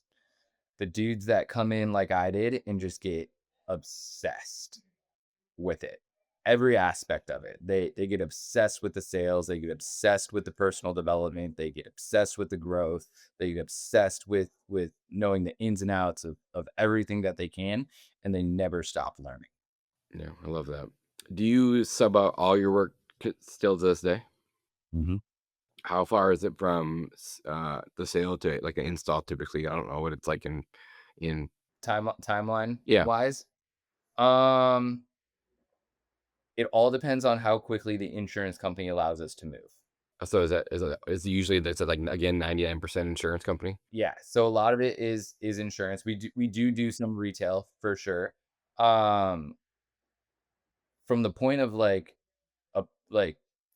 the dudes that come in like I did and just get obsessed with it. Every aspect of it. They get obsessed with the sales, they get obsessed with the personal development, they get obsessed with the growth, they get obsessed with knowing the ins and outs of everything that they can, and they never stop learning. Yeah, I love that. Do you sub out all your work still to this day? Hmm. How far is it from the sale to like an install typically? I don't know what it's like in Timeline yeah. wise, um, it all depends on how quickly the insurance company allows us to move. So is it usually that's like again 99% insurance company? Yeah, so a lot of it is insurance. We do some retail for sure. Um, from the point of like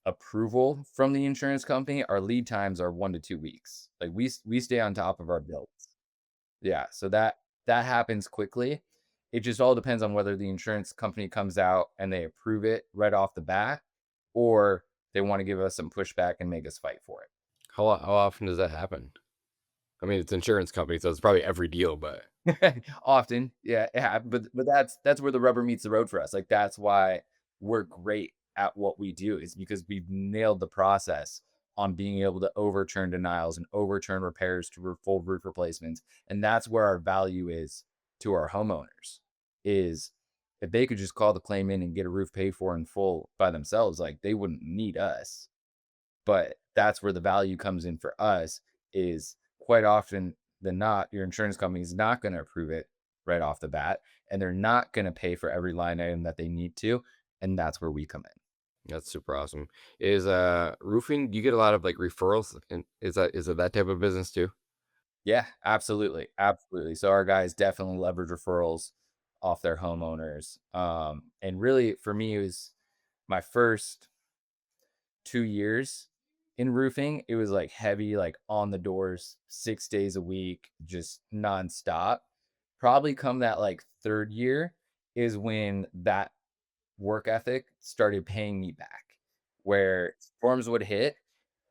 approval from the insurance company, our lead times are 1 to 2 weeks. Like we stay on top of our bills. Yeah, so that happens quickly. It just all depends on whether the insurance company comes out and they approve it right off the bat, or they want to give us some pushback and make us fight for it. How often does that happen? I mean, it's insurance company, so it's probably every deal, but Often, yeah, yeah, but that's where the rubber meets the road for us. Like that's why we're great at what we do is because we've nailed the process on being able to overturn denials and overturn repairs to full roof replacements, and that's where our value is to our homeowners. Is if they could just call the claim in and get a roof paid for in full by themselves, like they wouldn't need us. But that's where the value comes in for us is quite often than not, your insurance company is not going to approve it right off the bat, and they're not going to pay for every line item that they need to. And that's where we come in. that's super awesome. Is roofing, do you get a lot of like referrals? And is it that type of business too? Yeah, absolutely. Absolutely. So our guys definitely leverage referrals off their homeowners. And really for me, it was my first 2 years in roofing. It was like heavy, like on the doors, 6 days a week, just nonstop. Probably come that like third year is when that work ethic started paying me back, where storms would hit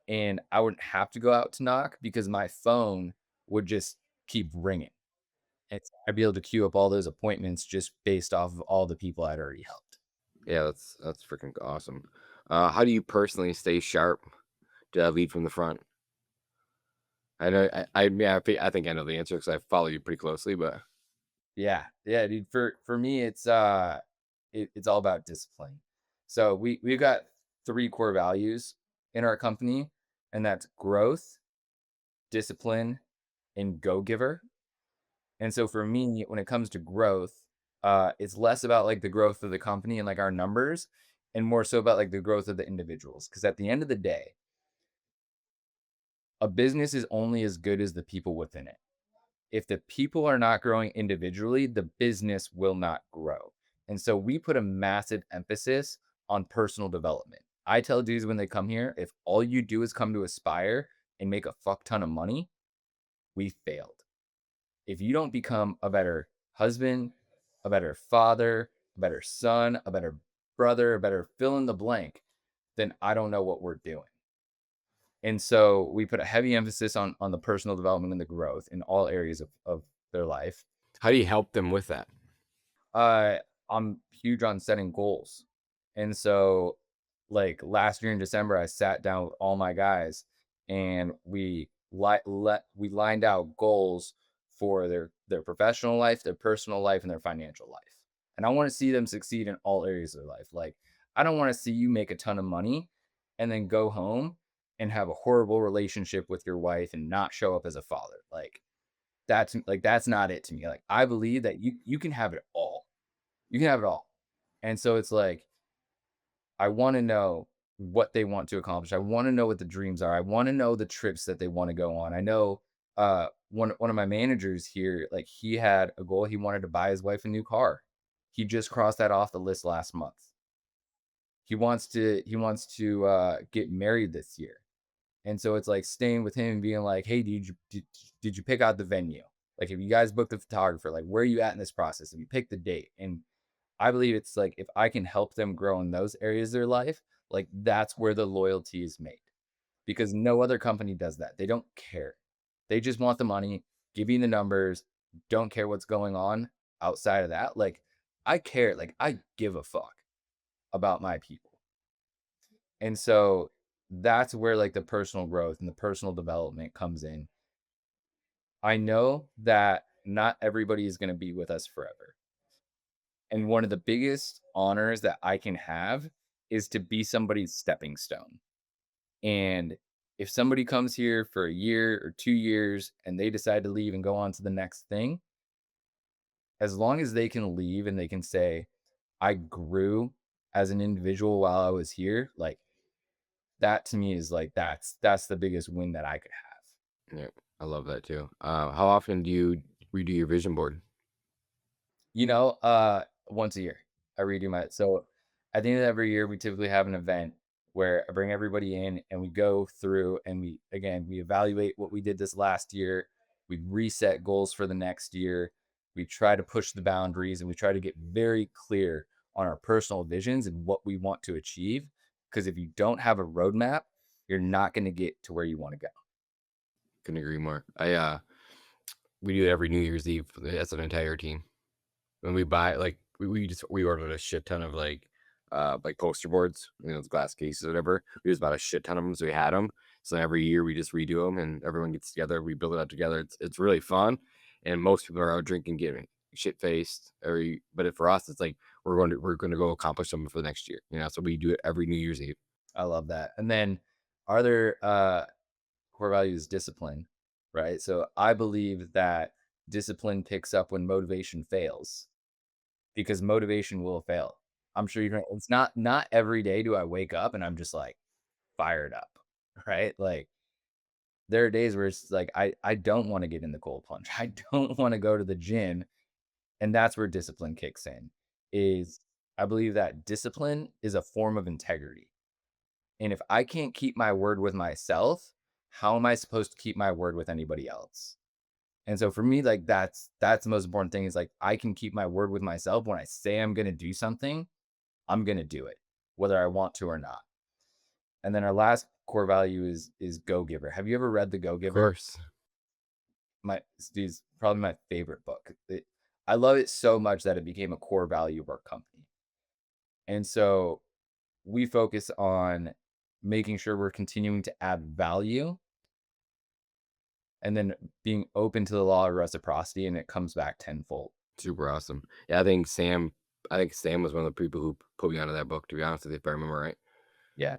and I wouldn't have to go out to knock because my phone would just keep ringing. And so I'd be able to queue up all those appointments just based off of all the people I'd already helped. Yeah, that's freaking awesome. How do you personally stay sharp to lead from the front? I know I think I know the answer because I follow you pretty closely, but Yeah, yeah, dude. For me, it's all about discipline. So we've got three core values in our company, and that's growth, discipline, and go-giver. And so for me, when it comes to growth, it's less about like the growth of the company and like our numbers and more so about like the growth of the individuals. Because at the end of the day, a business is only as good as the people within it. If the people are not growing individually, the business will not grow. And so we put a massive emphasis on personal development. I tell dudes when they come here, if all you do is come to Aspire and make a fuck ton of money, we failed. If you don't become a better husband, a better father, a better son, a better brother, a better fill in the blank, then I don't know what we're doing. And so we put a heavy emphasis on the personal development and the growth in all areas of their life. How do you help them with that? Uh, I'm huge on setting goals. And so like last year in December, I sat down with all my guys and we lined out goals for their professional life, their personal life, and their financial life. And I want to see them succeed in all areas of their life. Like I don't want to see you make a ton of money and then go home and have a horrible relationship with your wife and not show up as a father. That's not it to me. Like I believe that you can have it all. You can have it all. And so it's like I want to know what they want to accomplish. I want to know what the dreams are. I want to know the trips that they want to go on. I know one of my managers here, like he had a goal. He wanted to buy his wife a new car. He just crossed that off the list last month. He wants to get married this year. And so it's like staying with him and being like, hey, did you pick out the venue? Like, if you guys booked the photographer, like, where are you at in this process? If you pick the date. And I believe it's like, if I can help them grow in those areas of their life, like, that's where the loyalty is made because no other company does that. They don't care. They just want the money, give you the numbers, don't care what's going on outside of that. Like, I care. Like, I give a fuck about my people. And so that's where like the personal growth and the personal development comes in. I know that not everybody is going to be with us forever. And one of the biggest honors that I can have is to be somebody's stepping stone. And if somebody comes here for a year or 2 years and they decide to leave and go on to the next thing, as long as they can leave and they can say, I grew as an individual while I was here, like that to me is like that's the biggest win that I could have. Yeah, I love that too. How often do you redo your vision board? Once a year, I redo my so at the end of every year, we typically have an event where I bring everybody in and we go through and we evaluate what we did this last year. We reset goals for the next year. We try to push the boundaries and we try to get very clear on our personal visions and what we want to achieve. Because if you don't have a roadmap, you're not going to get to where you want to go. Couldn't agree more. We do it every New Year's Eve as an entire team. When we buy, like, we ordered a shit ton of like poster boards, those glass cases or whatever. We just bought a shit ton of them, so we had them. So every year we just redo them, and everyone gets together. We build it up together. It's really fun, and most people are out drinking, getting shit faced. But for us, it's like we're going to go accomplish something for the next year. So we do it every New Year's Eve. I love that. And then are there core values discipline, right? So I believe that discipline picks up when motivation fails because motivation will fail. I'm sure it's not every day do I wake up and I'm just like fired up, right? Like there are days where it's like I don't want to get in the cold plunge. I don't want to go to the gym. And that's where discipline kicks in. Is I believe that discipline is a form of integrity. And if I can't keep my word with myself, how am I supposed to keep my word with anybody else? And so for me, like that's the most important thing is like I can keep my word with myself. When I say I'm gonna do something, I'm gonna do it, whether I want to or not. And then our last core value is go giver. Have you ever read The Go Of Giver? course. It's probably my favorite book. I love it so much that it became a core value of our company. And so we focus on making sure we're continuing to add value and then being open to the law of reciprocity, and it comes back tenfold. Super awesome. Yeah, I think Sam was one of the people who put me onto that book, to be honest with you, if I remember right. Yeah.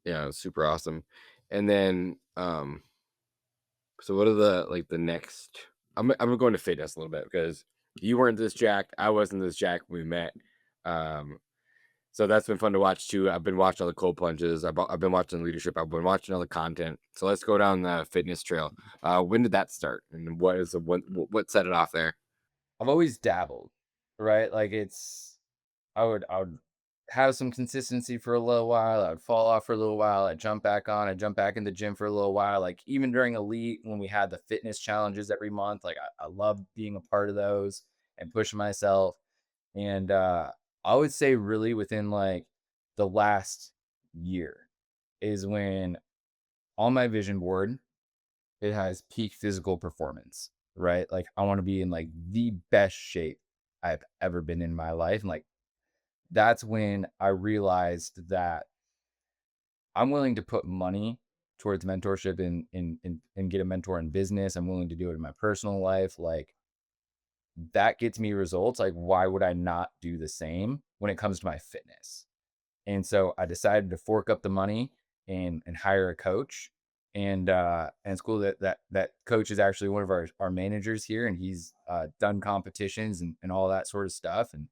Yeah, it was super awesome. And then So what are the next? I'm going to fitness a little bit because you weren't this jacked. I wasn't this jacked when we met. Um, so that's been fun to watch too. I've been watching all the cold plunges. I've been watching leadership. I've been watching all the content. So let's go down the fitness trail. When did that start? And what set it off there? I've always dabbled, right? Like I would have some consistency for a little while. I would fall off for a little while. I'd jump back on. I'd jump back in the gym for a little while. Like even during Elite, when we had the fitness challenges every month, like I loved being a part of those and pushing myself. And I would say really within like the last year is when on my vision board, it has peak physical performance, right? Like I want to be in like the best shape I've ever been in my life. And like that's when I realized that I'm willing to put money towards mentorship and get a mentor in business. I'm willing to do it in my personal life. Like that gets me results. Like, why would I not do the same when it comes to my fitness? And so I decided to fork up the money and hire a coach. And it's cool that coach is actually one of our managers here, and he's done competitions and all that sort of stuff. And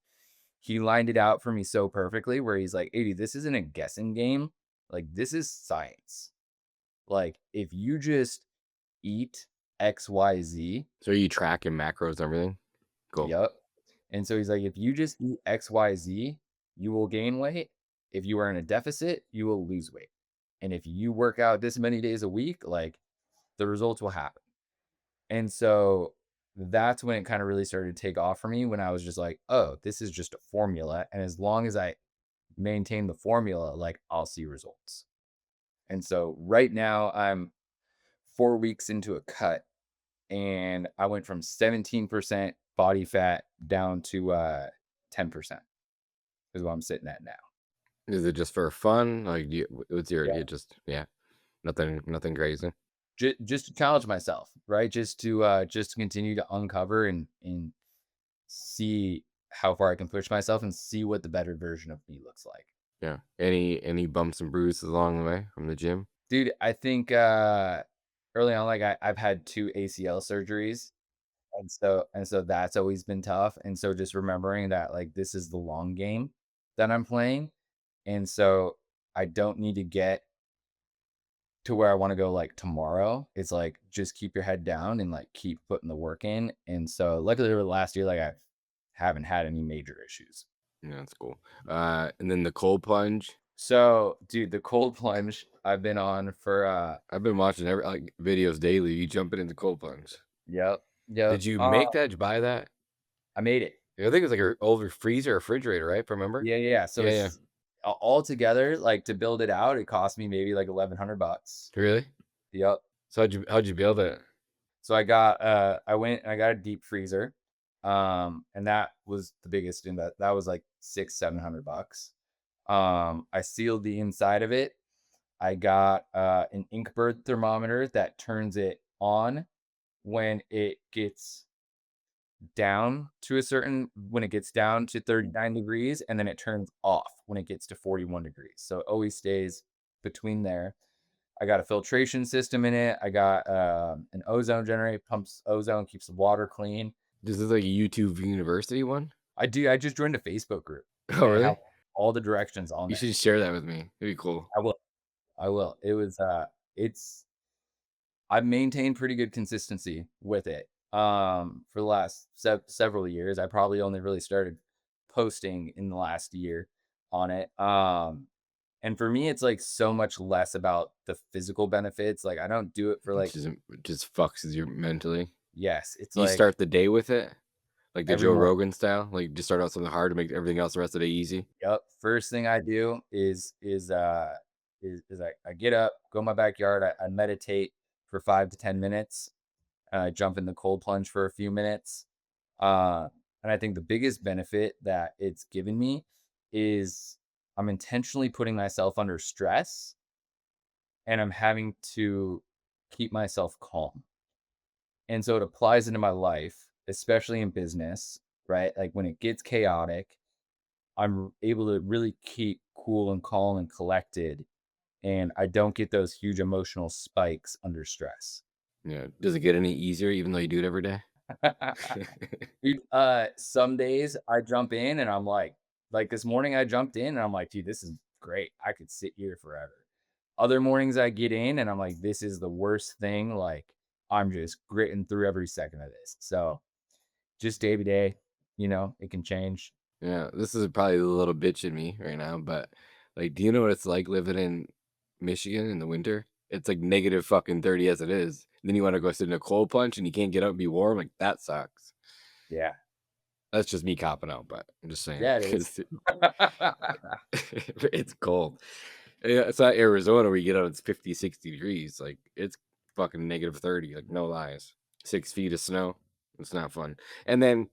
he lined it out for me so perfectly where he's like, "80, this isn't a guessing game. Like this is science. Like if you just eat XYZ, So are you tracking macros and everything? Cool. yep." And so he's like, "If you just eat XYZ, you will gain weight. If you are in a deficit, you will lose weight. And if you work out this many days a week, like the results will happen." And so that's when it kind of really started to take off for me when I was just like, "Oh, this is just a formula. And as long as I maintain the formula, like I'll see results." And so right now I'm 4 weeks into a cut and I went from 17% body fat down to 10% is what I'm sitting at now. Is it just for fun? Like, what's your? Yeah. You just yeah, nothing crazy. Just to challenge myself, right? Just to continue to uncover and see how far I can push myself and see what the better version of me looks like. Yeah. Any bumps and bruises along the way from the gym? Dude, I think early on, like I've had 2 ACL surgeries. And so that's always been tough. And so just remembering that like this is the long game that I'm playing. And so I don't need to get to where I want to go like tomorrow. It's like just keep your head down and like keep putting the work in. And so luckily over the last year, like I haven't had any major issues. Yeah, that's cool. And then the cold plunge. So dude, the cold plunge I've been on for I've been watching every like videos daily. You jumping into cold plunge. yep, yep. Did you make that? Did you buy that? I made it. Yeah, I think it's like an older freezer, refrigerator, right? If I remember. Yeah, yeah, yeah. So Yeah, yeah. it's all together, like to build it out, it cost me maybe like $1,100. Really? Yep. So how'd you build it? So I went and I got a deep freezer. And that was the biggest that was like 600-700 bucks. I sealed the inside of it. I got an Inkbird thermometer that turns it on when it gets when it gets down to 39 degrees, and then it turns off when it gets to 41 degrees. So it always stays between there. I got a filtration system in it. I got an ozone generator, pumps ozone, keeps the water clean. This is like a YouTube University one. I do. I just joined a Facebook group, Oh, and it has really? all the directions on You there. should share that with me. It'd be cool. I will. I will. It was. It's. I've maintained pretty good consistency with it. For the last several years, I probably only really started posting in the last year on it. And for me, it's like so much less about the physical benefits. Like I don't do it for It like, just fucks with you mentally. yes, it's You like start the day with it, like the every Joe morning. Rogan style. Like just start out something hard to make everything else the rest of the day easy. Yep. First thing I do is I get up, go in my backyard, I meditate for 5 to 10 minutes, and I jump in the cold plunge for a few minutes. And I think the biggest benefit that it's given me is I'm intentionally putting myself under stress and I'm having to keep myself calm. And so it applies into my life, especially in business, right? Like when it gets chaotic, I'm able to really keep cool and calm and collected, and I don't get those huge emotional spikes under stress. Yeah. Does it get any easier even though you do it every day? Dude, some days I jump in and I'm like this morning I jumped in and I'm like, dude, this is great. I could sit here forever. Other mornings I get in and I'm like, this is the worst thing. Like, I'm just gritting through every second of this. So just day to day, it can change. Yeah, this is probably a little bitch in me right now, but like, do you know what it's like living in Michigan in the winter? It's like negative fucking 30 as it is. Then you want to go sit in a cold plunge and you can't get out and be warm. Like, that sucks. Yeah. That's just me copping out, but I'm just saying Yeah, it is. because it's cold. Yeah, it's not Arizona where you get out, it's 50, 60 degrees. Like, it's fucking negative 30, like, no lies. 6 feet of snow. It's not fun. And then,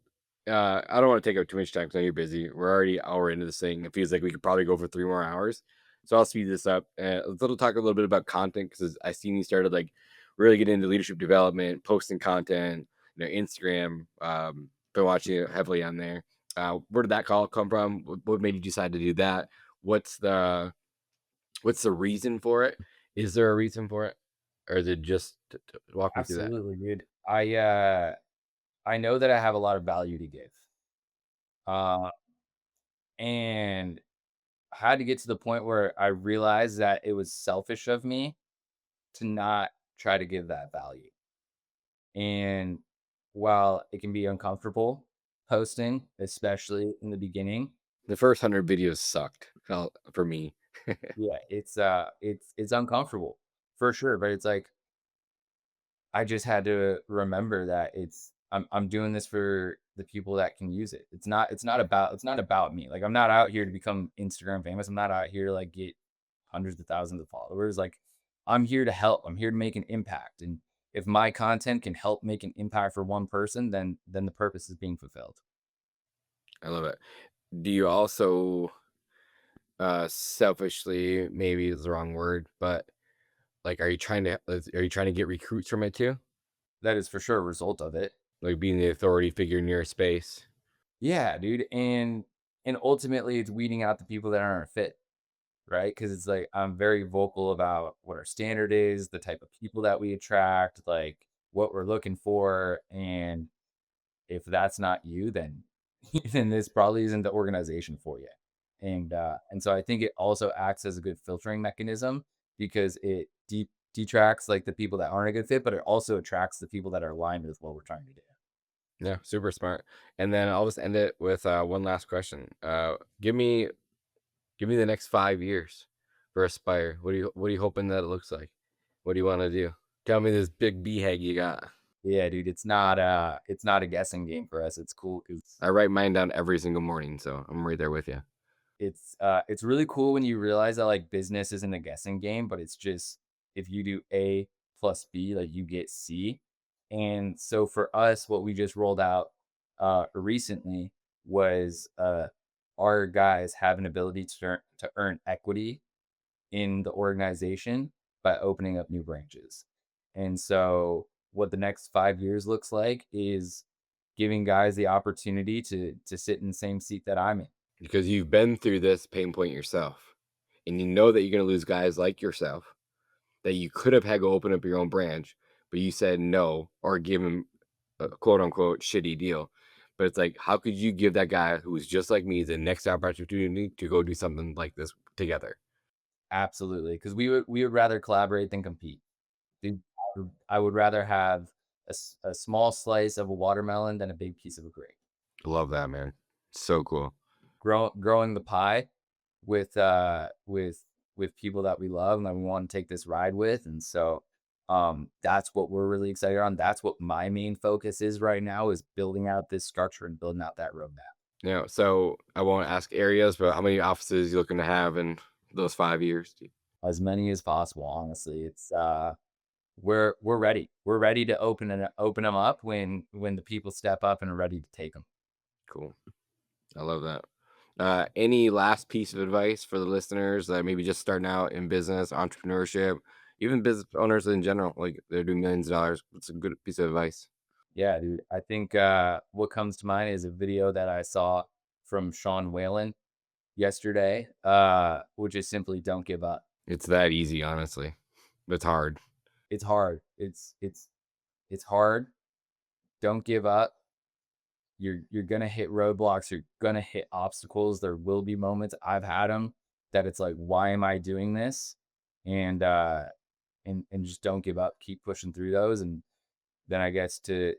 I don't want to take up too much time because I know you're busy. We're already an hour into this thing. It feels like we could probably go for 3 more hours. So I'll speed this up. Talk a little bit about content because I seen you started like really getting into leadership development, posting content, Instagram. Been watching it heavily on there. Where did that call come from? What made you decide to do that? What's the What's the reason for it? Is there a reason for it, or is it just walk me through that? Absolutely, dude. I know that I have a lot of value to give. Uh and I had to get to the point where I realized that it was selfish of me to not try to give that value. And while it can be uncomfortable posting, especially in the beginning, The first 100 videos sucked for me. yeah, it's uncomfortable for sure. But it's like I just had to remember that I'm doing this for the people that can use it. It's not about me. Like I'm not out here to become Instagram famous. I'm not out here to like get hundreds of thousands of followers. Like I'm here to help. I'm here to make an impact. And if my content can help make an impact for one person, then the purpose is being fulfilled. I love it. Do you also selfishly, maybe is the wrong word, but like, are you trying to get recruits from it too? That is for sure a result of it. Like being the authority figure in your space. Yeah, dude. And ultimately it's weeding out the people that aren't fit, right? Because it's like I'm very vocal about what our standard is, the type of people that we attract, like what we're looking for. And if that's not you, then then this probably isn't the organization for you. And so I think it also acts as a good filtering mechanism because it detracts like the people that aren't a good fit, but it also attracts the people that are aligned with what we're trying to do. Yeah, super smart. And then I'll just end it with one last question. Give me the next 5 years for Aspire. What are you hoping that it looks like? What do you want to do? Tell me this big BHAG you got. Yeah, dude, it's not a guessing game for us. It's cool because I write mine down every single morning, so I'm right there with you. it's really cool when you realize that like business isn't a guessing game, but it's just if you do A plus B, like you get C. And so for us, what we just rolled out recently was our guys have an ability to earn equity in the organization by opening up new branches. And so what the next 5 years looks like is giving guys the opportunity to sit in the same seat that I'm in. Because you've been through this pain point yourself, and you know that you're going to lose guys like yourself that you could have had go open up your own branch, but you said no or give him a quote unquote shitty deal. But it's like, how could you give that guy who is just like me the next opportunity to go do something like this together? Absolutely, because we would rather collaborate than compete. Dude, I would rather have a small slice of a watermelon than a big piece of a grape. I love that, man. So cool. Growing the pie with people that we love and that we want to take this ride with, and so that's what we're really excited on. That's what my main focus is right now is building out this structure and building out that roadmap. Yeah. So I won't ask areas, but how many offices you looking to have in those 5 years? As many as possible, honestly. It's we're ready. We're ready to open them up when the people step up and are ready to take them. Cool. I love that. Any last piece of advice for the listeners that maybe just starting out in business, entrepreneurship, even business owners in general, like they're doing millions of dollars? What's a good piece of advice? Yeah, dude. I think what comes to mind is a video that I saw from Sean Whalen yesterday, which is simply don't give up. It's that easy, honestly. It's hard. It's hard. It's It's hard. Don't give up. You're going to hit roadblocks. You're going to hit obstacles. There will be moments, I've had them, that it's like, why am I doing this? And just don't give up. Keep pushing through those. And then I guess to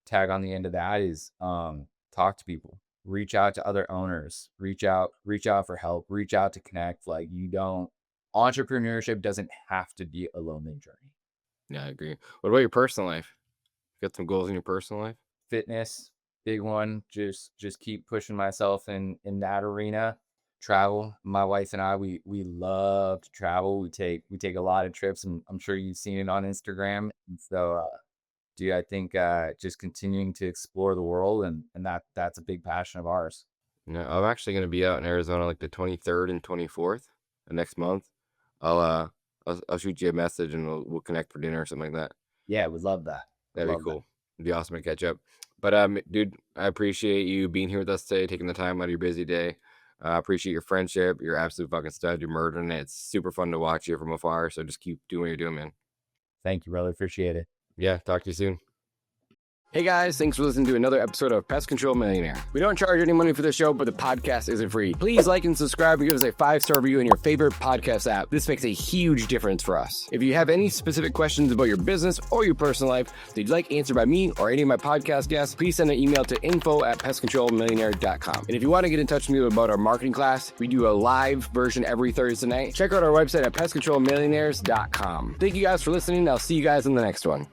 tag on the end of that is talk to people, reach out to other owners, reach out for help, reach out to connect. Like, entrepreneurship doesn't have to be a lonely journey. Yeah, I agree. What about your personal life? Got some goals in your personal life? Fitness, big one. Just keep pushing myself in that arena. Travel. My wife and I, we love to travel. We take a lot of trips, and I'm sure you've seen it on Instagram. And so, dude, I think just continuing to explore the world, and that's a big passion of ours. Yeah, I'm actually going to be out in Arizona like the 23rd and 24th next month. I'll shoot you a message and we'll connect for dinner or something like that. Yeah, would love that. That'd be cool. It'd be awesome to catch up. But dude, I appreciate you being here with us today, taking the time out of your busy day. I appreciate your friendship. You're absolute fucking stud. You're murdering it. It's super fun to watch you from afar. So just keep doing what you're doing, man. Thank you, brother. Appreciate it. Yeah, talk to you soon. Hey guys, thanks for listening to another episode of Pest Control Millionaire. We don't charge any money for the show, but the podcast isn't free. Please like and subscribe and give us a 5-star review in your favorite podcast app. This makes a huge difference for us. If you have any specific questions about your business or your personal life that you'd like answered by me or any of my podcast guests, please send an email to info@pestcontrolmillionaire.com. And if you want to get in touch with me about our marketing class, we do a live version every Thursday night. Check out our website at pestcontrolmillionaires.com. Thank you guys for listening. I'll see you guys in the next one.